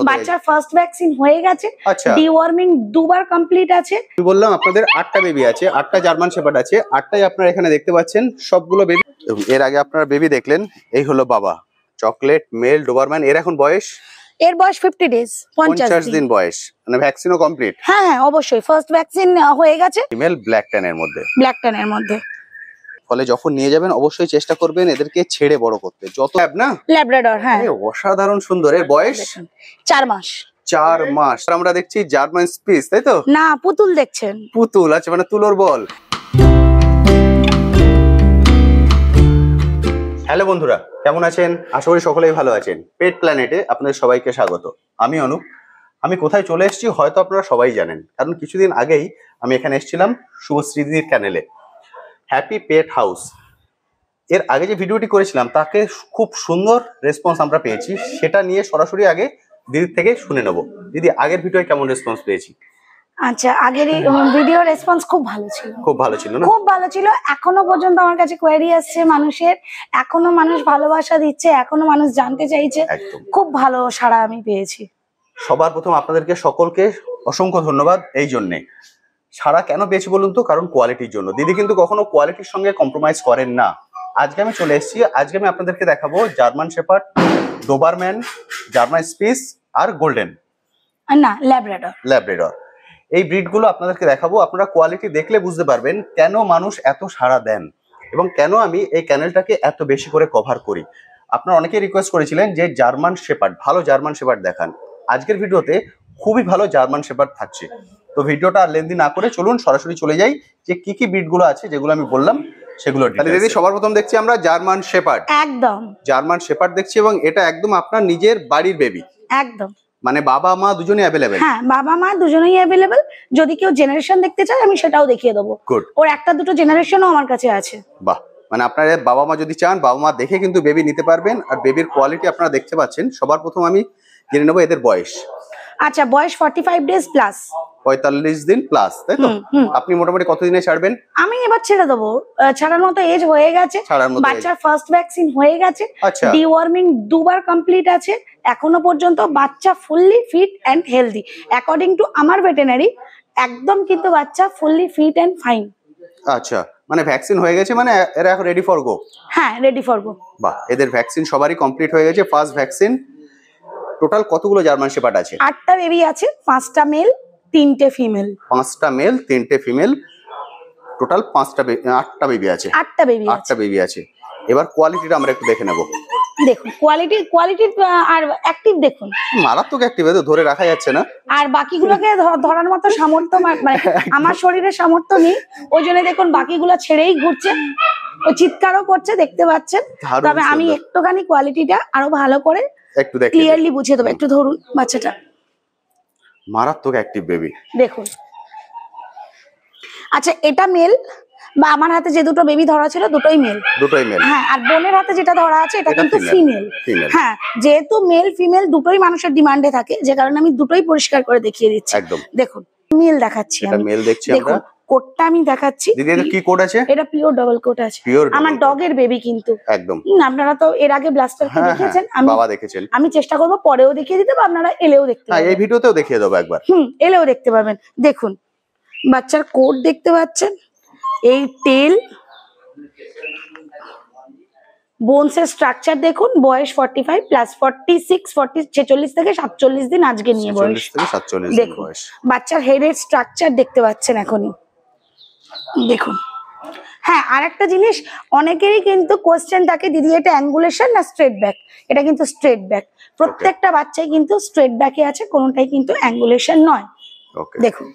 বাচ্চার first vaccine হয়ে গেছে, ডিওয়ার্মিং দুবার কমপ্লিট আছে। আমি বললাম আপনাদের 8টা বেবি আছে, 8টা জার্মান শেপার্ড আছে, 8টাই আপনারা এখানে দেখতে পাচ্ছেন সবগুলো বেবি। এর আগে আপনারা বেবি দেখলেন, এই হলো বাবা চকলেট মেল ডোবারম্যান। এর এখন বয়স, এর বয়স 50 ডেজ, 50 দিন বয়স, মানে ভ্যাকসিনও কমপ্লিট। হ্যাঁ হ্যাঁ অবশ্যই ফার্স্ট ভ্যাকসিন হয়ে গেছে ফিমেল ব্ল্যাক ট্যানের মধ্যে, ব্ল্যাক ট্যানের মধ্যে। ফলে যখন নিয়ে যাবেন অবশ্যই চেষ্টা করবেন এদেরকে ছেড়ে বড় করতে। যত ল্যাব না ল্যাব্রাডর, হ্যাঁ অসাধারণ সুন্দর। এর বয়স 4 মাস। 4 মাস। আমরা দেখছি জার্মান স্পিচ, তাই তো? না পুতুল দেখছেন, পুতুল আছে মানে তুলোর বল। হ্যালো বন্ধুরা, কেমন আছেন? আশা করি সকলেই ভালো আছেন। পেট প্ল্যানেটে আপনাদের সবাইকে স্বাগত। আমি অনুপ। আমি কোথায় চলে এসেছি হয়তো আপনারা সবাই জানেন, কারণ কিছুদিন আগেই আমি এখানে এসেছিলাম শুভশ্রীদির চ্যানেলে হ্যাপি পেট হাউস। এর আগে যে ভিডিওটি করেছিলাম তাকে খুব সুন্দর রেসপন্স আমরা পেয়েছি, সেটা নিয়ে সরাসরি আগে দিদির থেকে শুনে নেব। দিদি, আগের ভিডিওয় কেমন রেসপন্স পেয়েছি? আচ্ছা, আগের ভিডিও রেসপন্স খুব ভালো ছিল। খুব ভালো ছিল না? খুব ভালো ছিল। এখনো পর্যন্ত আমার কাছে কোয়েরি আসছে মানুষের, এখনো মানুষ ভালোবাসা দিচ্ছে, এখনো মানুষ জানতে চাইছে। খুব ভালো সাড়া আমি পেয়েছি। সবার প্রথম আপনাদেরকে সকলকে অসংখ্য ধন্যবাদ। এই জন্যে সাড়া কেন পেয়েছি বলুন তো? কারণ কোয়ালিটির জন্য। দিদি কিন্তু কখনো কোয়ালিটির সঙ্গে কম্প্রোমাইজ করেন না। আজকে আমি চলে এসেছি, আজকে আমি আপনাদেরকে দেখাবো German shepherd, Doberman, German spitz আর গোল্ডেন না ল্যাব্রাডর। এই ব্রিডগুলো আপনাদেরকে দেখাবো। আপনারা কোয়ালিটি দেখলে বুঝতে পারবেন কেন মানুষ এত সাড়া দেন এবং কেন আমি এই চ্যানেলটাকে এত বেশি করে কভার করি। আপনারা অনেকেই রিকোয়েস্ট করেছিলেন যে জার্মান শেপার্ড, ভালো জার্মান শেপার্ড দেখান। আজকের ভিডিওতে খুবই ভালো জার্মান শেপার্ড থাকছে। তো ভিডিওটা আর লেন্দি না করে চলুন সরাসরি চলে যাই যে কি কি ব্রিডগুলো আছে যেগুলো আমি বললাম সেগুলো। দিদি, সবার প্রথম দেখছি আমরা জার্মান শেপার্ড। একদম জার্মান শেপার্ড দেখছি এবং এটা একদম আপনার নিজের বাড়ির বেবি। একদম, মানে বাবা মা দুজনেই অ্যাভেলেবেল? হ্যাঁ, বাবা মা দুজনেই অ্যাভেলেবেল। যদি কেউ জেনারেশন দেখতে চায় আমি সেটাও দেখিয়ে দেবো। ওর একটা দুটো জেনারেশনও আমার কাছে আছে। বাহ, মানে আপনারা বাবা মা যদি চান বাবা মা দেখে কিন্তু বেবি নিতে পারবেন। আর বেবির কোয়ালিটি আপনারা দেখতে পাচ্ছেন। সবার প্রথম আমি জেনে নেবো এদের বয়স। আচ্ছা, বয়স 45 ডেজ প্লাস, 45 দিন প্লাস, তাই তো? আপনি মোটামুটি কতদিনে ছাড়বেন? আমি এবার ছেড়ে দেবো। ছাড়ার মতো এজ হয়ে গেছে, বাচ্চার ফার্স্ট ভ্যাকসিন হয়ে গেছে, ডিওয়ার্মিং দুবার কমপ্লিট আছে। এখনো পর্যন্ত বাচ্চা fully fit and healthy according to আমার ভেটেনারি। একদম কিন্তু বাচ্চা ফুললি ফিট অ্যান্ড ফাইন। আচ্ছা, মানে ভ্যাকসিন হয়ে গেছে, মানে এরা এখন রেডি ফর গো? হ্যাঁ, রেডি ফর গো। বাহ, এদের ভ্যাকসিন সবারই কমপ্লিট হয়ে গেছে, ফার্স্ট ভ্যাকসিন। টোটাল কতগুলো জার্মান শেপার্ড আছে? 8টা বেবি আছে, 5টা মেল 3টে ফিমেল। 5টা মেল 3টে ফিমেল, টোটাল 8টা বেবি আছে। 8টা বেবি আছে। এবার কোয়ালিটিটা আমরা একটু দেখে নেব। দেখুন কোয়ালিটি আর অ্যাক্টিভ দেখুন, মারাত্মক অ্যাক্টিভ, এত ধরে রাখা যাচ্ছে না। আর বাকিগুলোকে ধরার মতো সামর্থ্য মানে আমার শরীরে সামর্থ্য নেই, ওই জন্য দেখুন বাকিগুলো ছেড়েই ঘুরছে, ও চিৎকারও করছে, দেখতে পাচ্ছেন। তবে আমি একটুখানি কোয়ালিটিটা আরো ভালো করে একটু ক্লিয়ারলি বুঝিয়ে দেবো। একটু ধরুন বাচ্চাটা, মারাত্মক অ্যাক্টিভ বেবি দেখুন। আচ্ছা, এটা মেল, বা আমার হাতে যে দুটো বেবি ধরা ছিল দুটোই মেল। হ্যাঁ, আর বোনের হাতে যেটা ধরা আছে এটা কিন্তু ফিমেল। হ্যাঁ, যেহেতু মেল ফিমেল দুটোই মানুষের ডিমান্ডে থাকে, যে কারণে আমি দুটোই পরিষ্কার করে দেখিয়ে দিচ্ছি। দেখুন মেল দেখাচ্ছি, দেখুন কোটটা আমি দেখাচ্ছি। দিদি, এটা কি কোট আছে? এটা পিওর ডাবল কোট আছে, আমার ডগের বেবি কিন্তু। একদম, আপনারা তো এর আগে ব্লাস্টার কে দেখেছেন, আমি চেষ্টা করব পরেও দেখিয়ে দিতে, বা আপনারা এলেও দেখতে পাবেন। এই ভিডিওতেও দেখিয়ে দেবো একবার। এলেও দেখতে পাবেন। দেখুন বাচ্চার কোট দেখতে পাচ্ছেন, এই টেল, বোনসের স্ট্রাকচার দেখুন। বয়স 45 প্লাস 46 থেকে 47 দিন আজকে নিয়ে বয়স। দেখুন বাচ্চার হেডের স্ট্রাকচার দেখতে পাচ্ছেন এখনই, দেখুন। হ্যাঁ, আর একটা জিনিস অনেকেরই কিন্তু কোশ্চেন থাকে, দিদি এটা অ্যাঙ্গুলেশন না স্ট্রেট ব্যাক? এটা কিন্তু স্ট্রেট ব্যাক। প্রত্যেকটা বাচ্চাই কিন্তু স্ট্রেট ব্যাকে আছে, কোনোটাই কিন্তু অ্যাঙ্গুলেশন নয়। দেখুন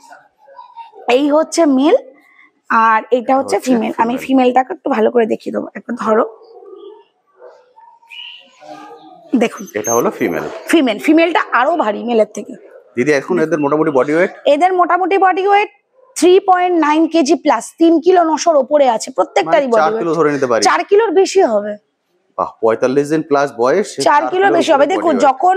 এই হচ্ছে মেল আর এটা হচ্ছে ফিমেল। আমি ফিমেলটাকে একটু ভালো করে দেখিয়ে দেবো, একটু ধরো। দেখুন এটা হলো ফিমেলটা আরো ভারী মেলের থেকে। দিদি, এখন এদের মোটামুটি বডি ওয়েট? এদের মোটামুটি body weight 3.9 KG plus, 3 kilo 900 উপরে আছে প্রত্যেকটারই বডি ওয়েট। 4 কিলো ধরে নিতে পারি? 4 কিলোর বেশি হবে। বাহ, 45 দিন প্লাস বয়স, 4 কিলো বেশি হবে। দেখুন যখন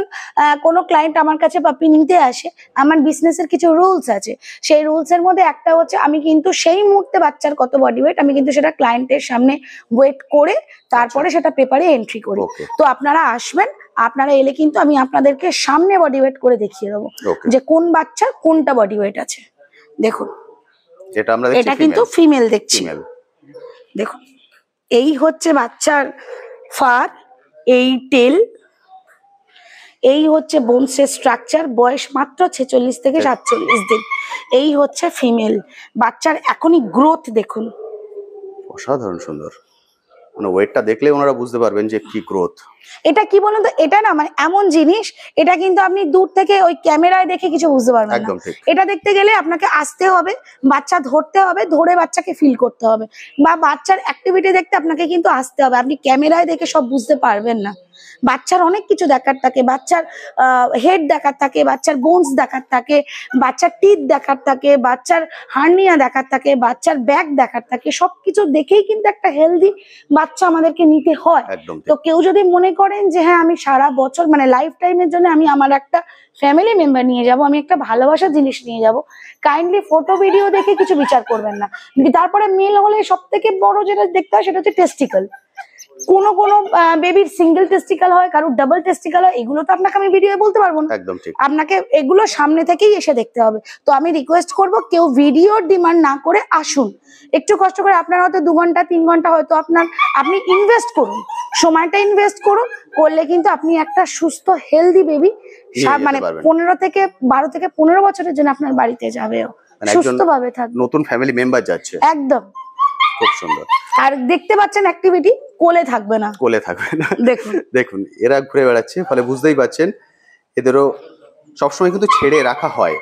কোনো ক্লায়েন্ট আমার কাছে পাপি নিতে আসে, আমার বিজনেসের কিছু রুলস আছে। সেই রুলস এর মধ্যে একটা হচ্ছে আমি কিন্তু সেই মুহূর্তে বাচ্চার কত বডি ওয়েট আমি কিন্তু সেটা ক্লায়েন্টের সামনে ওয়েট করে তারপরে সেটা পেপারে এন্ট্রি করি। তো আপনারা আসবেন, আপনারা এলে কিন্তু আমি আপনাদেরকে সামনে বডি ওয়েট করে দেখিয়ে দেবো যে কোন বাচ্চার কোনটা বডি ওয়েট আছে। দেখুন এটা কিন্তু ফিমেল দেখছি, দেখুন এই হচ্ছে বাচ্চার ফার, এই টেল, এই হচ্ছে বোনসের স্ট্রাকচার, বয়স মাত্র 46 থেকে 47 দিন। এই হচ্ছে ফিমেল বাচ্চার এখনই গ্রোথ দেখুন, অসাধারণ সুন্দর। মানে ওয়েটটা দেখলে ওনারা বুঝতে পারবেন যে কি গ্রোথ। এটা কি বলুন তো, এটা না মানে এমন জিনিস, এটা কিন্তু আপনি দূর থেকে ওই ক্যামেরায় দেখে কিছু বুঝতে পারবেন না। এটা দেখতে গেলে আপনাকে আসতে হবে, বাচ্চা ধরতে হবে, ধরে বাচ্চাকে ফিল করতে হবে, বা বাচ্চার অ্যাক্টিভিটি দেখতে আপনাকে কিন্তু আসতে হবে। আপনি ক্যামেরায় দেখে সব বুঝতে পারবেন না। বাচ্চার অনেক কিছু দেখার থাকে, বাচ্চার হেড দেখার থাকে, বাচ্চার বোনস দেখার থাকে, বাচ্চার টিথ দেখার থাকে, বাচ্চার হার্নিয়া দেখার থাকে, বাচ্চার ব্যাক দেখার থাকে। সবকিছু দেখেই কিন্তু একটা হেলদি বাচ্চা আমাদেরকে নিতে হয়। তো কেউ যদি মনে করেন যে হ্যাঁ আমি সারা বছর মানে লাইফ টাইমের জন্য আমি আমার একটা ফ্যামিলি মেম্বার নিয়ে যাব, আমি একটা ভালোবাসার জিনিস নিয়ে যাব, কাইন্ডলি ফটো ভিডিও দেখে কিছু বিচার করবেন না। তারপরে মেল হলে সব থেকে বড় যেটা দেখতে হয় সেটা হচ্ছে টেস্টিকল। কোনো বেবির সিঙ্গেল টেস্টিকল হয়, কারোর ডাবল টেস্টিকল হয়, এগুলো তো আপনাকে আমি ভিডিও বলতে পারবো না। একদম ঠিক, আপনাকে এগুলো সামনে থেকেই এসে দেখতে হবে। তো আমি রিকোয়েস্ট করব কেউ ভিডিওর ডিমান্ড না করে আসুন, একটু কষ্ট করে। আপনার হয়তো 2 ঘন্টা 3 ঘন্টা হয়তো আপনি ইনভেস্ট করুন, সময়টা ইনভেস্ট করুন, করলে কিন্তু আপনি একটা সুস্থ হেলদি বেবি মানে 12 থেকে 15 বছরের জন্য আপনার বাড়িতে যাবে, সুস্থভাবে থাকবে, নতুন ফ্যামিলি মেম্বার যাচ্ছে। একদম খুব সুন্দর। আর দেখতে পাচ্ছেন অ্যাক্টিভিটি, কোলে থাকবে না, দেখুন দেখুন এরা ঘুরে বেড়াচ্ছে, ফলে বুঝতেই পাচ্ছেন এদেরও সবসময় কিন্তু ছেড়ে রাখা হয়।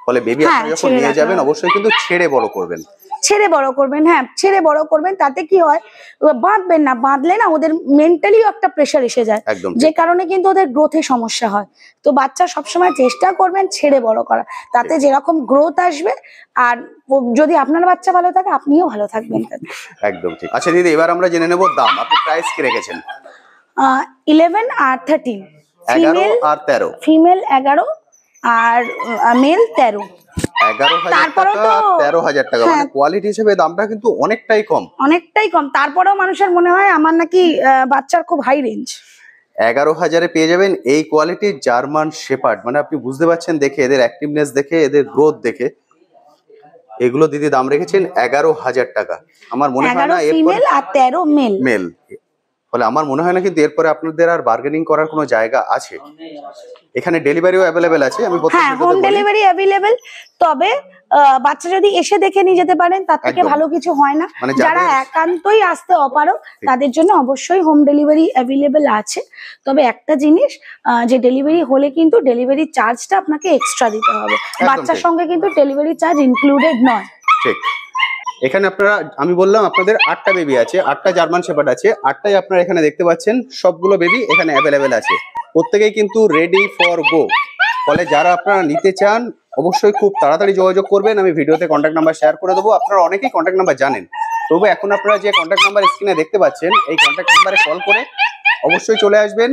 ফলে বেবি আপনি যখন নিয়ে যাবেন অবশ্যই কিন্তু ছেড়ে বড় করবেন, হ্যাঁ ছেড়ে বড় করবেন। তাতে কি হয়, বাঁধবেন না, বাঁধলে না ওদের মেন্টালিও একটা প্রেশার এসে যায়, যে কারণে কিন্তু ওদের গ্রোথে সমস্যা হয়। তো বাচ্চা সবসময় চেষ্টা করবেন ছেড়ে বড় করা, তাতে যেরকম গ্রোথ আসবে, আর যদি আপনার বাচ্চা ভালো থাকে আপনিও ভালো থাকবেন। একদম ঠিক। আচ্ছা দিদি, এবার আমরা জেনে নেব দাম। আপনি প্রাইস কি রেখেছেন? 11 আর 13, 11 আর 13, ফিমেল 11 আর মেল 13। 11,000 টাকা 13,000 টাকা, মানে কোয়ালিটি হিসেবে দামটা কিন্তু অনেকটাই কম। তারপরেও মানুষের মনে হয় আমার নাকি বাচ্চার খুব হাই রেঞ্জ। 11,000-এ পেয়ে যাবেন এই কোয়ালিটির জার্মান শেপার্ড। মানে আপনি বুঝতে পারছেন দেখে, এদের অ্যাক্টিভনেস দেখে, এদের গ্রোথ দেখে, এগুলো দিদি দাম রেখেছেন 11,000 টাকা। আমার মনে হয় না ফিমেল আর 13 মেল। ফলে আমার মনে হয় না কিন্তু এরপরে আপনাদের আর বার্গেনিং করার কোনো জায়গা আছে। এখানে ডেলিভারিও অ্যাভেলেবেল আছে, আমি বলতে হ্যাঁ হোম ডেলিভারি অ্যাভেলেবেল। তবে বাচ্চা যদি এসে দেখে নিয়ে যেতে পারেন তার থেকে ভালো কিছু হয় না। যারা একান্তই আসতে অপারগ তাদের জন্য অবশ্যই হোম ডেলিভারি অ্যাভেলেবেল আছে। তবে একটা জিনিস, যে ডেলিভারি হলে কিন্তু ডেলিভারি চার্জটা আপনাকে এক্সট্রা দিতে হবে, বাচ্চার সঙ্গে কিন্তু ডেলিভারি চার্জ ইনক্লুডেড নয়। ঠিক। এখানে আপনারা, আমি বললাম আপনাদের 8টা বেবি আছে, 8টা জার্মান শেপার্ড আছে, 8টাই আপনারা এখানে দেখতে পাচ্ছেন। সবগুলো বেবি এখানে অ্যাভেলেবেল আছে, প্রত্যেকেই কিন্তু রেডি ফর গো। ফলে যারা আপনারা নিতে চান অবশ্যই খুব তাড়াতাড়ি যোগাযোগ করবেন। আমি ভিডিওতে কন্ট্যাক্ট নাম্বার শেয়ার করে দেবো, আপনারা অনেকেই কন্ট্যাক্ট নাম্বার জানেন। তবু এখন আপনারা যে কন্ট্যাক্ট নাম্বার স্ক্রিনে দেখতে পাচ্ছেন, এই কন্ট্যাক্ট নাম্বারে কল করে অবশ্যই চলে আসবেন,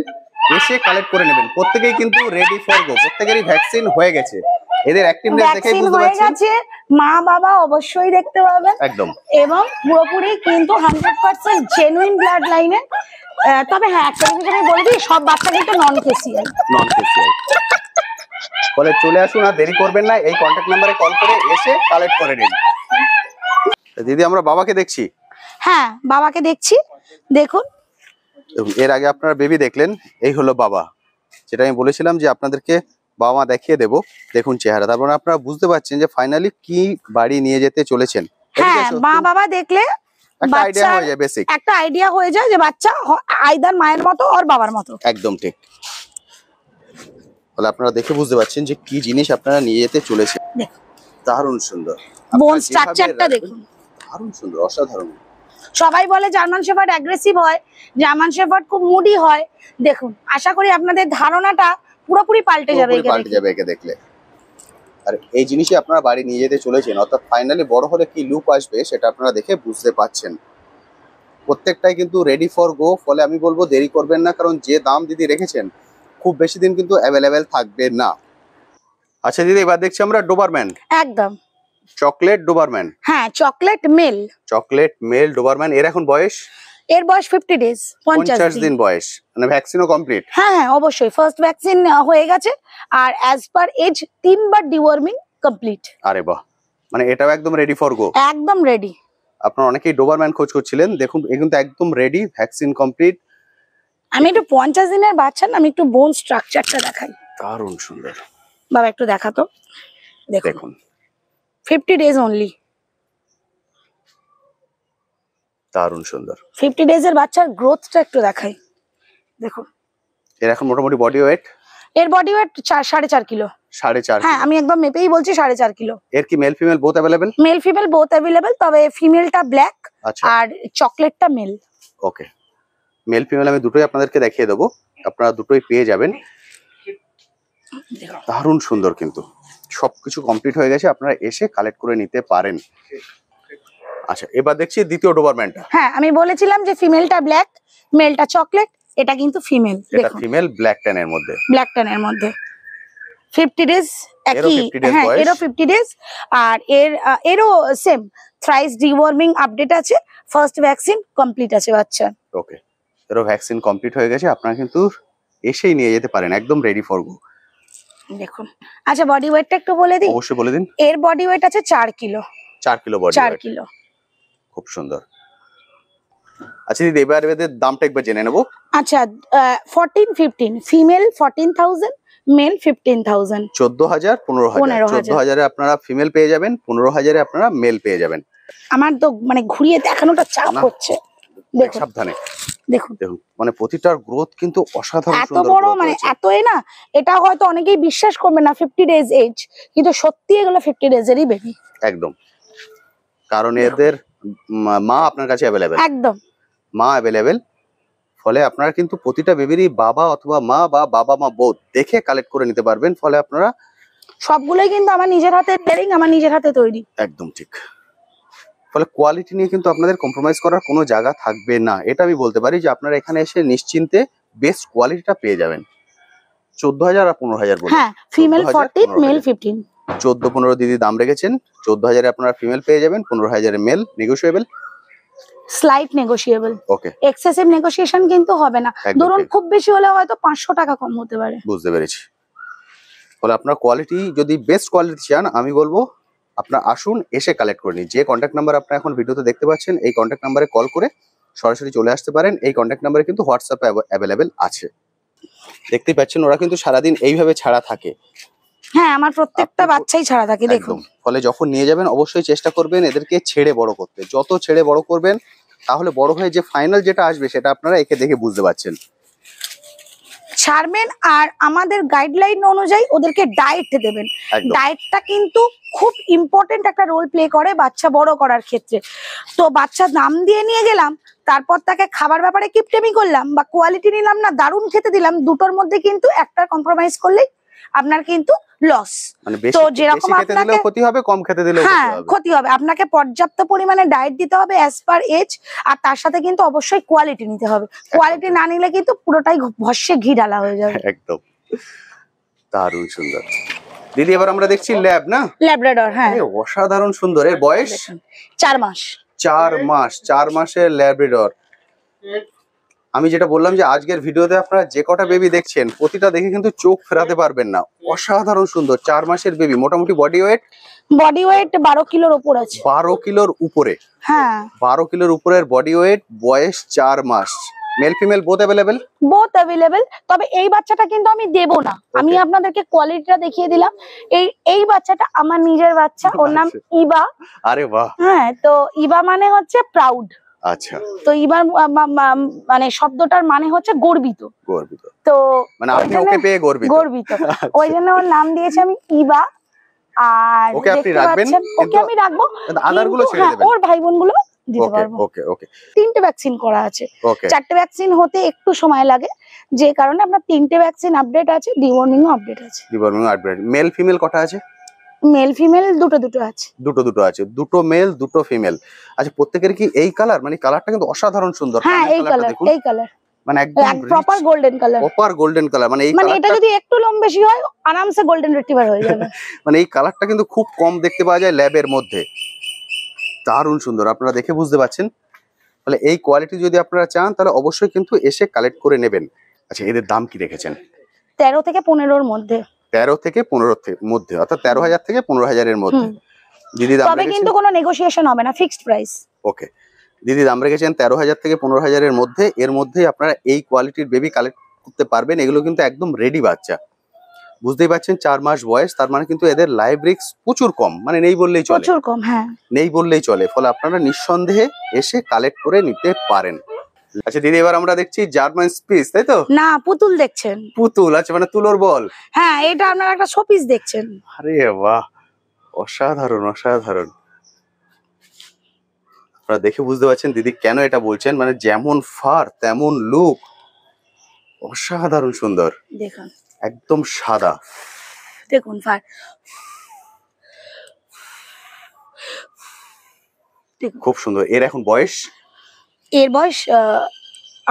এসে কালেক্ট করে নেবেন। প্রত্যেকেই কিন্তু রেডি ফর গো, প্রত্যেকেরই ভ্যাকসিন হয়ে গেছে, এদের অ্যাক্টিভনেস দেখে বুঝতে পারছেন। মা বাবা অবশ্যই দেখতে পাবেন একদম, এবং পুরোপুরি কিন্তু 100% জেনুইন ব্লাড লাইনে। তবে হ্যাঁ একটা জিনিস আমি বলে দিই, সব বাচ্চা কিন্তু নন কেসিআই। ফলে চলে আসুন, আর দেরি করবেন না, এই কন্ট্যাক্ট নাম্বারে কল করে এসে কালেক্ট করে নিন। দিদি আমরা বাবাকে দেখছি। হ্যাঁ বাবাকে দেখছি, দেখুন। এর আগে আপনারা বেবি দেখলেন, এই হলো বাবা, যেটা আমি বলেছিলাম যে আপনাদেরকে বাবা মা দেখিয়ে দেবো। দেখুন চেহারা, তারপর আপনারা বুঝতে পারছেন যে ফাইনালি কি বাড়ি নিয়ে যেতে চলেছেন। হ্যাঁ মা বাবা দেখলে একটা আইডিয়া হয়ে যায় যে বাচ্চা আইদার মায়ের মতো আর বাবার মতো। একদম ঠিক। তাহলে আপনারা দেখে বুঝতে পারছেন যে কি জিনিস আপনারা নিয়ে যেতে চলেছেন। দারুণ সুন্দর, বোন স্ট্রাকচারটা দেখুন, দারুণ সুন্দর, অসাধারণ। সবাই বলে জার্মান শেপার্ড অ্যাগ্রেসিভ হয়, জার্মান শেপার্ড খুব মুডি হয়। দেখুন, আশা করি আপনাদের ধারণাটা পুরোপুরি পাল্টে যাবে একে দেখলে। আর এই জিনিসই আপনারা বাড়ি নিয়ে যেতে চলেছেন, অর্থাৎ ফাইনালি বড় হলে কি লুক আসবে সেটা আপনারা দেখে বুঝতে পাচ্ছেন। প্রত্যেকটাই কিন্তু রেডি ফর গো। ফলে আমি বলবো দেরি করবেন না, কারণ যে দাম দিদি রেখেছেন খুব বেশি দিন কিন্তু অ্যাভেলেবেল থাকবে না। আচ্ছা দিদি, এবার দেখছি আমরা ডোবারম্যান। একদম চকলেট ডোবারম্যান। হ্যাঁ চকলেট মেল ডোবারম্যান। এর এখন বয়স এর বয়স 50 ডেজ, 50 দিন বয়স, মানে ভ্যাকসিনও কমপ্লিট। হ্যাঁ হ্যাঁ অবশ্যই, ফার্স্ট ভ্যাকসিন হয়ে গেছে আর অ্যাজ পার এজ 3 বার ডিওয়ার্মিং কমপ্লিট। আরে বাহ, মানে এটাও একদম রেডি ফর গো। একদম রেডি। আপনারা অনেকেই ডোবারম্যান খোঁজ করছিলেন, দেখুন এ কিন্তু একদম রেডি, ভ্যাকসিন কমপ্লিট। আমি একটু 50 দিনের বাচ্চা না, আমি একটু বোন স্ট্রাকচারটা দেখাই। দারুণ সুন্দর বাবা একটু দেখাতো, দেখুন 50 ডেজ অনলি, দারুণ সুন্দর। 50 ডেজ এর বাচ্চার গ্রোথটা একটু দেখাই, দেখুন। এর এখন মোটামুটি বডি ওয়েট? এর বডি ওয়েট 4.5 কিলো। 4.5? হ্যাঁ আমি একদম মেপেই বলছি 4.5 কিলো। এর কি mail female both available? Mail female both available, তবে ফিমেলটা ব্ল্যাক আর চকলেটটা মেল। ওকে, মেল ফিমেল আমি দুটোই আপনাদেরকে দেখিয়ে দেবো, আপনারা দুটোই পেয়ে যাবেন। দারুণ সুন্দর, কিন্তু সবকিছু কমপ্লিট হয়ে গেছে, আপনারা এসে কালেক্ট করে নিতে পারেন। আচ্ছা, এবার দেখছি দ্বিতীয় ডোবারম্যানটা। হ্যাঁ আমি বলেছিলাম যে ফিমেলটা ব্ল্যাক, মেলটা চকলেট, এটা কিন্তু ফিমেল। এটা ফিমেল ব্ল্যাক ট্যান এর মধ্যে, ব্ল্যাক ট্যান এর মধ্যে 50 ডেজ একই। হ্যাঁ এরও 50 ডেজ আর এরও সেম থ্রাইস ডিওয়ার্মিং আপডেট আছে, ফার্স্ট ভ্যাকসিন কমপ্লিট আছে বাচ্চা। ওকে, এরও ভ্যাকসিন কমপ্লিট হয়ে গেছে, আপনারা কিন্তু এসেই নিয়ে যেতে পারেন, একদম রেডি ফর গো। দেখুন, আচ্ছা বডি ওয়েটটা একটু বলে দিই। অবশ্যই বলে দিন। এর বডি ওয়েট আছে 4 কিলো। 4 কিলো বডি 4 কিলো, খুব সুন্দর। আচ্ছা দিদি, এবার এদের দামটা একবার জেনে নেব। আচ্ছা 14-15, ফিমেল 14,000, মেল 15,000। 14,000 15,000। 14,000 আপনারা ফিমেল পেয়ে যাবেন, 15,000 আপনারা মেল পেয়ে যাবেন। আমার তো মানে ঘুরিয়ে দেখানোটা চাপ হচ্ছে, দেখুন সাবধানে দেখুন দেখুন, মানে প্রতিটার গ্রোথ কিন্তু অসাধারণ এত বড়, মানে এতই না, এটা হয়তো অনেকেই বিশ্বাস করবে না 50 ডেজ এজ, কিন্তু সত্যি এগুলো 50 ডেজ এরই বেবি একদম। কারণ এদের মা আপনার কাছে অ্যাভেলেবেল, একদম মা অ্যাভেলেবেল, ফলে আপনারা কিন্তু প্রতিটা বেবিরই বাবা অথবা মা বা বাবা মা বোধ দেখে কালেক্ট করে নিতে পারবেন। ফলে আপনারা সবগুলোই কিন্তু আমার নিজের হাতে ট্রেনিং, আমার নিজের হাতে তৈরি। একদম ঠিক। ফলে কোয়ালিটি নিয়ে কিন্তু আপনাদের কম্প্রোমাইজ করার কোনো জায়গা থাকবে না, এটা আমি বলতে পারি যে আপনারা এখানে এসে নিশ্চিন্তে বেস্ট কোয়ালিটিটা পেয়ে যাবেন। 14,000 আর 15,000 বলুন। হ্যাঁ ফিমেল 14, মেল 15। 14-15 দিদি দাম রেখেছেন, 14,000 আপনারা ফিমেল পেয়ে যাবেন, 15,000 মেল, নেগোশিয়েবল, স্লাইট নেগোশিয়েবল। ওকে, এক্সেসিভ নেগোসিয়েশন কিন্তু হবে না, ধরুন খুব বেশি হলে হয়তো 500 টাকা কম হতে পারে। বুঝতে পেরেছি। ফলে আপনার কোয়ালিটি যদি বেস্ট কোয়ালিটি চান, আমি বলবো আপনারা আসুন, এসে কালেক্ট করে নিন। যে কন্ট্যাক্ট নাম্বার আপনারা এখন ভিডিওতে দেখতে পাচ্ছেন, এই কন্ট্যাক্ট নাম্বারে কল করে সরাসরি চলে আসতে পারেন। এই কন্ট্যাক্ট নাম্বারে কিন্তু হোয়াটসঅ্যাপ অ্যাভেলেবেল আছে। দেখতেই পাচ্ছেন ওরা কিন্তু সারাদিন এইভাবে ছাড়া থাকে। হ্যাঁ আমার প্রত্যেকটা বাচ্চাই ছাড়া থাকে, দেখুন। ফলে যখন নিয়ে যাবেন অবশ্যই চেষ্টা করবেন এদেরকে ছেড়ে বড় করতে, যত ছেড়ে বড় করবেন তাহলে বড় হয়ে যে ফাইনাল যেটা আসবে সেটা আপনারা একে দেখে বুঝতে পারছেন। ছাড়বেন আর আমাদের গাইডলাইন অনুযায়ী ওদেরকে ডায়েট দেবেন। ডায়েটটা কিন্তু খুব ইম্পর্টেন্ট একটা রোল প্লে করে বাচ্চা বড় করার ক্ষেত্রে। তো বাচ্চা দাম দিয়ে নিয়ে গেলাম, তারপর তাকে খাবার ব্যাপারে কিপটেমি করলাম বা কোয়ালিটি নিলাম না, দারুণ খেতে দিলাম, দুটোর মধ্যে কিন্তু একটা কম্প্রোমাইজ করলেই আপনার কিন্তু লস। তো যেরকম আপনাকে ক্ষতি হবে, কম খেতে দিলেও ক্ষতি হবে। আপনাকে পর্যাপ্ত পরিমাণে ডায়েট দিতে হবে অ্যাজ পার এজ, আর তার সাথে কিন্তু অবশ্যই কোয়ালিটি নিতে হবে। কোয়ালিটি না নিলে কিন্তু পুরোটাই ভস্যে ঘি ঢালা হয়ে যাবে। একদম দারুণ সুন্দর। দিদি এবার আমরা দেখছি ল্যাব, না ল্যাব্রাডর। হ্যাঁ অসাধারণ সুন্দর। এর বয়স 4 মাস। 4 মাস, 4 মাসের ল্যাব্রাডর। আমি যেটা বললাম যে আজকের ভিডিওতে আপনারা যে কটা বেবি দেখছেন প্রতিটা দেখে কিন্তু চোখ ফেরাতে পারবেন না, অসাধারণ সুন্দর। 4 মাসের বেবি, মোটামুটি বডি ওয়েট 12 কিলোর উপর আছে। 12 কিলোর উপরে? হ্যাঁ 12 কিলোর উপরের বডি ওয়েট, বয়স 4 মাস। Male female both available? Both available. তবে এই বাচ্চাটা কিন্তু আমি দেব না, আমি আপনাদেরকে কোয়ালিটিটা দেখিয়ে দিলাম। এই বাচ্চাটা আমার নিজের বাচ্চা, ওর নাম ইবা। আরে বাহ। হ্যাঁ তো ইবা মানে হচ্ছে প্রাউড। আচ্ছা, তো ইবার মানে শব্দটার মানে হচ্ছে গর্বিত। গর্বিত, তো মানে আপনি ওকে পেয়ে গর্বিত? গর্বিত, ওই জন্য ওর নাম দিয়েছি আমি ইবা। আর ওকে আপনি রাখবেন? ওকে আমি রাখবো, আদারগুলো ছেড়ে দেবেন? ওর ভাই বোনগুলো দিতে পারবো। ওকে ওকে। 3টে ভ্যাকসিন করা আছে, 4টে ভ্যাকসিন হতে একটু সময় লাগে, যে কারণে আপনার 3টে ভ্যাকসিন আপডেট আছে, ডিওয়ার্মিং আপডেট আছে। Deworming update. মেল ফিমেল কটা আছে? মেল ফিমেল দুটো আছে। দুটো আছে, দুটো মেল দুটো ফিমেল। আচ্ছা, প্রত্যেকের কি এই কালার? মানে কালারটা কিন্তু অসাধারণ সুন্দর। হ্যাঁ এই কালার, মানে একদম proper golden colour. Proper golden colour, মানে এই মানে এটা যদি একটু লম বেশি হয় আরামসে গোল্ডেন রিট্রিভার হয়ে যাবে। মানে এই কালারটা কিন্তু খুব কম দেখতে পাওয়া যায় ল্যাবের মধ্যে। দারুণ সুন্দর, আপনারা দেখে বুঝতে পারছেন। তাহলে এই কোয়ালিটি যদি আপনারা চান তাহলে অবশ্যই কিন্তু এসে কালেক্ট করে নেবেন। আচ্ছা, এদের দাম কি রেখেছেন? 13 থেকে 15 মধ্যে। 13 থেকে 15 মধ্যে, অর্থাৎ 13,000 থেকে 15,000 এর মধ্যে। দিদি দাম তবে কিন্তু কোনো নেগোসিয়েশন হবে না, ফিক্সড প্রাইস। ওকে, দিদি দাম রেখেছেন 13,000 থেকে 15,000 এর মধ্যে। এর মধ্যেই আপনারা এই কোয়ালিটির বেবি কালেক্ট করতে পারবেন। এগুলো কিন্তু একদম রেডি বাচ্চা, বুঝতেই পারছেন 4 মাস বয়স, তার মানে কিন্তু এদের লাইভ রিস্ক প্রচুর কম, মানে নেই বললেই চলে, প্রচুর কম, হ্যাঁ নেই বললেই চলে। ফলে আপনারা নিঃসন্দেহে এসে কালেক্ট করে নিতে পারেন। আচ্ছা দিদি, এবার আমরা দেখছি জার্মান স্পিচ, তাই তো? না, পুতুল দেখছেন। পুতুল, আচ্ছা মানে তুলোর বল। হ্যাঁ, এটা আপনারা একটা শোপিস দেখছেন। আরে বাহ, অসাধারণ অসাধারণ। আপনারা দেখে বুঝতে পারছেন দিদি কেন এটা বলছেন, মানে যেমন ফার তেমন লুক, অসাধারণ সুন্দর। দেখুন একদম সাদা, দেখুন ফার, খুব সুন্দর। এর এখন বয়স? এর বয়স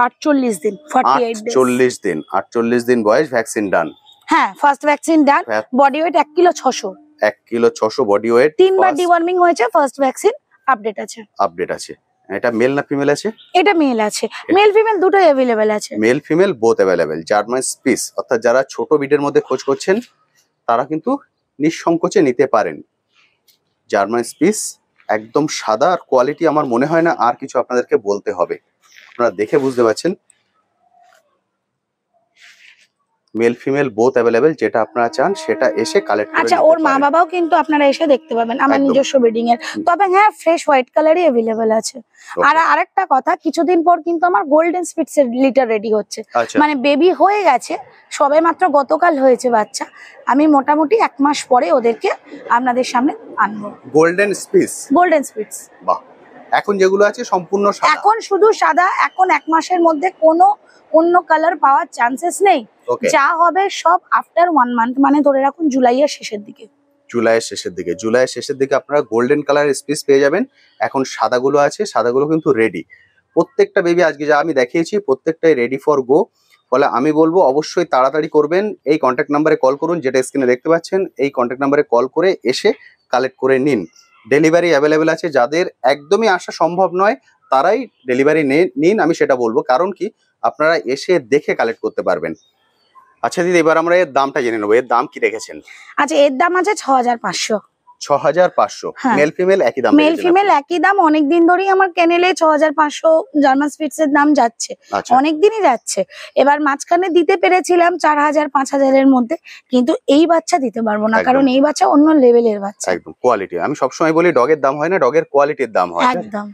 48 দিন, 48 days। 48 দিন, 48 দিন বয়স। Vaccine done? হ্যাঁ, first vaccine done. Body weight 1 kilo 600। 1 kilo 600 body weight. 3 বার ডিওয়ার্মিং হয়েছে, ফার্স্ট ভ্যাকসিন আপডেট আছে। আপডেট আছে। এটা মেল না ফিমেল আছে? এটা মেল আছে, মেল ফিমেল দুটোই अवेलेबल আছে। Male female both available. German spitz, অর্থাৎ যারা ছোট বিডের মধ্যে খোঁজ করছেন তারা কিন্তু নিঃসংকোচে নিতে পারেন। জার্মান স্পিচ একদম সাদা, আর কোয়ালিটি আমার মনে হয় না আর কিছু আপনাদেরকে বলতে হবে, আপনারা দেখে বুঝতে পারছেন। মেল ফিমেল বোথ अवेलेबल, যেটা আপনারা চান সেটা এসে কালেক্ট করে। আচ্ছা, ওর মা বাবাও কিন্তু আপনারা এসে দেখতে পাবেন আমার নিজস্ব ব্রিডিং এর। তবে হ্যাঁ, ফ্রেশ হোয়াইট কালারই अवेलेबल আছে। আর আরেকটা কথা, কিছুদিন পর কিন্তু আমার গোল্ডেন স্পিটস এর লিটার রেডি হচ্ছে, মানে বেবি হয়ে গেছে, সবে মাত্র গতকাল হয়েছে বাচ্চা। আমি মোটামুটি 1 মাস পরে ওদেরকে আপনাদের সামনে আনবো। Golden speech, golden Spitz. বাহ, এখন যেগুলো আছে সম্পূর্ণ সাদা? এখন শুধু সাদা। এখন 1 মাসের মধ্যে কোনো অন্য কালার পাওয়ার চান্সেস নেই। যা হবে সব আফটার 1 মান্থ, মানে ধরে রাখুন জুলাইয়ের শেষের দিকে। জুলাইয়ের শেষের দিকে, জুলাইয়ের শেষের দিকে আপনারা গোল্ডেন কালারের স্পিচ পেয়ে যাবেন। এখন সাদাগুলো আছে, সাদাগুলো কিন্তু রেডি। প্রত্যেকটা বেবি আজকে যা আমি দেখিয়েছি প্রত্যেকটাই রেডি ফর গো। ফলে আমি বলবো অবশ্যই তাড়াতাড়ি করবেন। এই কন্ট্যাক্ট নাম্বারে কল করুন, যেটা স্ক্রিনে দেখতে পাচ্ছেন। এই কন্ট্যাক্ট নাম্বারে কল করে এসে কালেক্ট করে নিন। ডেলিভারি অ্যাভেলেবেল আছে। যাদের একদমই আসা সম্ভব নয় তারাই ডেলিভারি নিন, আমি সেটা বলবো। কারণ কি, আপনারা এসে দেখে কালেক্ট করতে পারবেন। আচ্ছা দিদি, এবার আমরা এর দামটা জেনে নেবো। এর দাম কি রেখেছেন? আচ্ছা, এর দাম আছে 6500। 6500। মেল ফিমেল একই দাম? মেল ফিমেল একই দাম। অনেকদিন ধরেই আমার ক্যানেলে 6500 জার্মান স্পিটস এর দাম যাচ্ছে, অনেকদিনই যাচ্ছে। এবার মাঝখানে দিতে পেরেছিলাম 4000 5000 এর মধ্যে, কিন্তু এই বাচ্চা দিতে পারবো না, কারণ এই বাচ্চা অন্য লেভেলের বাচ্চা। একদম কোয়ালিটি। আমি সবসময় বলি ডগের দাম হয় না, ডগের কোয়ালিটির দাম হয়। একদম।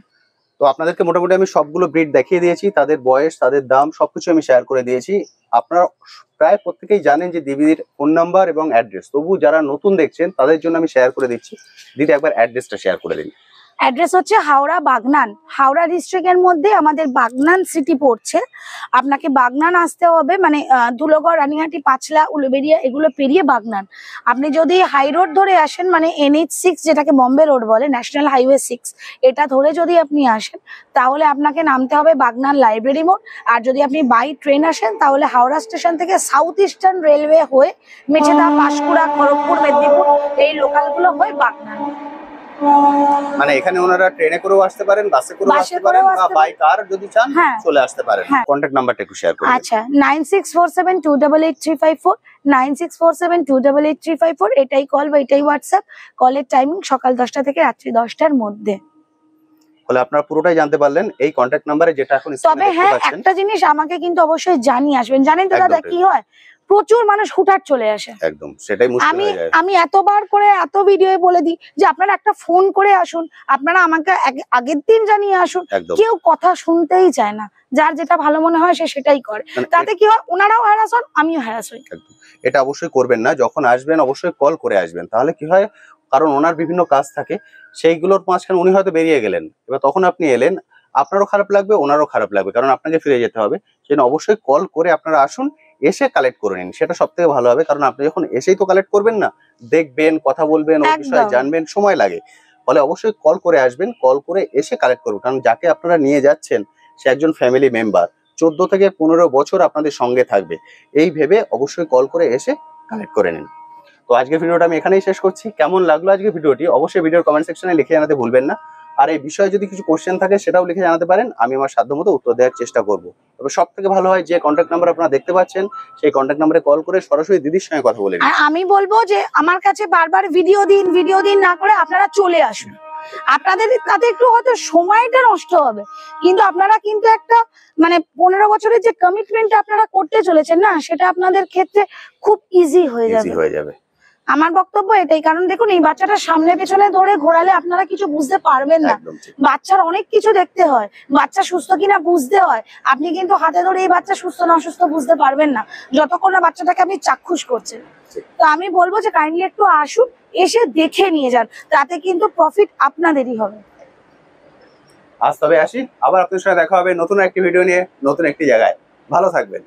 তো আপনাদেরকে মোটামুটি আমি সবগুলো ব্রিড দেখিয়ে দিয়েছি, তাদের বয়স, তাদের দাম সবকিছু আমি শেয়ার করে দিয়েছি। আপনারা প্রায় প্রত্যেকেই জানেন যে দিদির ফোন নাম্বার এবং অ্যাড্রেস, তবু যারা নতুন দেখছেন তাদের জন্য আমি শেয়ার করে দিচ্ছি। দিদি একবার অ্যাড্রেসটা শেয়ার করে দিন। অ্যাড্রেস হচ্ছে হাওড়া বাগনান। হাওড়া ডিস্ট্রিক্টের মধ্যে আমাদের বাগনান সিটি পড়ছে। আপনাকে বাগনান আসতে হবে, মানে ধুলোগড়, রানীহাটি, পাঁচলা, উলুবেড়িয়া এগুলো পেরিয়ে বাগনান। আপনি যদি হাই রোড ধরে আসেন, মানে NH6 যেটাকে বম্বে রোড বলে, ন্যাশনাল হাইওয়ে 6, এটা ধরে যদি আপনি আসেন তাহলে আপনাকে নামতে হবে বাগনান লাইব্রেরি মোড়। আর যদি আপনি বাই ট্রেন আসেন তাহলে হাওড়া স্টেশন থেকে সাউথ ইস্টার্ন রেলওয়ে হয়ে মেছেদা, পাঁশকুড়া, খড়গপুর, মেদিনীপুর এই লোকালগুলো হয়ে বাগনান। মানে এখানে ওনারা ট্রেনে করেও আসতে পারেন, বাসে করেও আসতে পারেন, বা বাই কার যদি চান চলে আসতে পারেন। কন্টাক্ট নাম্বারটা একটু শেয়ার করুন। আচ্ছা, 9647288354, 9647288354, এটাই কল বা এটাই হোয়াটসঅ্যাপ। কলের টাইমিং সকাল 10টা থেকে রাত্রি 10টার মধ্যে। বলে আপনারা পুরোটাই জানতে পারলেন এই কন্টাক্ট নাম্বারে, যেটা এখন স্ক্রিনে তবে দেখতে হ্যাঁ, পাচ্ছেন। একটা জিনিস আমাকে কিন্তু অবশ্যই জানিয়ে আসবেন। জানেন তো দাদা কি হয়, প্রচুর মানুষ হুটহাট চলে আসে। একদম সেটাই মুশকিল হয়ে যায়। আমি এতবার করে এত ভিডিওয়ে বলে দিই যে আপনারা একটা ফোন করে আসুন, আপনারা আমাকে আগের দিন জানিয়ে আসুন। কেউ কথা শুনতেই চায় না, যার যেটা ভালো মনে হয় সে সেটাই করে। তাতে কি হয়, ওনারাও হ্যারাস হন, আমিও হ্যারাস হই। এটা অবশ্যই করবেন না। যখন আসবেন অবশ্যই কল করে আসবেন, তাহলে কি হয়, কারণ ওনার বিভিন্ন কাজ থাকে, সেইগুলোর মাঝখানে উনি হয়তো বেরিয়ে গেলেন, এবার তখন আপনি এলেন, আপনারও খারাপ লাগবে, ওনারও খারাপ লাগবে, কারণ আপনাকে ফিরে যেতে হবে। সেজন্য অবশ্যই কল করে আপনারা আসুন, এসে কালেক্ট করে নিন, সেটা সব থেকে ভালো হবে। কারণ আপনি যখন এসেই তো কালেক্ট করবেন না, দেখবেন, কথা বলবেন, ওই বিষয়ে জানবেন, সময় লাগে। ফলে অবশ্যই কল করে আসবেন, কল করে এসে কালেক্ট করবেন। কারণ যাকে আপনারা নিয়ে যাচ্ছেন সে একজন ফ্যামিলি মেম্বার, 14 থেকে 15 বছর আপনাদের সঙ্গে থাকবে। এই ভেবে অবশ্যই কল করে এসে কালেক্ট করে নিন। তো আজকের ভিডিওটা আমি এখানেই শেষ করছি। কেমন লাগলো আজকের ভিডিওটি অবশ্যই ভিডিওর কমেন্ট সেকশনে লিখে জানাতে ভুলবেন না। আর এই বিষয়ে যদি কিছু কোশ্চেন থাকে সেটাও লিখে জানাতে পারেন, আমি আমার সাধ্যমতো উত্তর দেওয়ার চেষ্টা করব। তবে সব থেকে ভালো হয় যে কন্ট্যাক্ট নাম্বার আপনারা দেখতে পাচ্ছেন সেই কন্ট্যাক্ট নাম্বারে কল করে সরাসরি দিদির সঙ্গে কথা বলে নিন। আর আমি বলবো যে আমার কাছে বারবার ভিডিও দিন না করে আপনারা চলে আসুন। আপনাদের তাতে একটু হয়তো সময়টা নষ্ট হবে, কিন্তু আপনারা কিন্তু একটা মানে 15 বছরের যে কমিটমেন্টটা আপনারা করতে চলেছেন না, সেটা আপনাদের ক্ষেত্রে খুব ইজি হয়ে যাবে। আমার বক্তব্য এটাই, কারণ দেখুন এই বাচ্চাটা সামনে পেছনে ধরে ঘোরালে আপনারা কিছু বুঝতে পারবেন না। বাচ্চার অনেক কিছু দেখতে হয়, বাচ্চা সুস্থ কিনা বুঝতে হয়। আপনি কিন্তু হাতে ধরে এই বাচ্চা সুস্থ না অসুস্থ বুঝতে পারবেন না যতক্ষণ না বাচ্চাটাকে আপনি চাক্ষুষ করছেন। তো আমি বলবো যে কাইন্ডলি একটু আসুন, এসে দেখে নিয়ে যান, তাতে কিন্তু প্রফিট আপনাদেরই হবে। আজ তবে আসি, আবার আপনাদের সাথে দেখা হবে নতুন একটি ভিডিও নিয়ে, নতুন একটি জায়গায়। ভালো থাকবেন।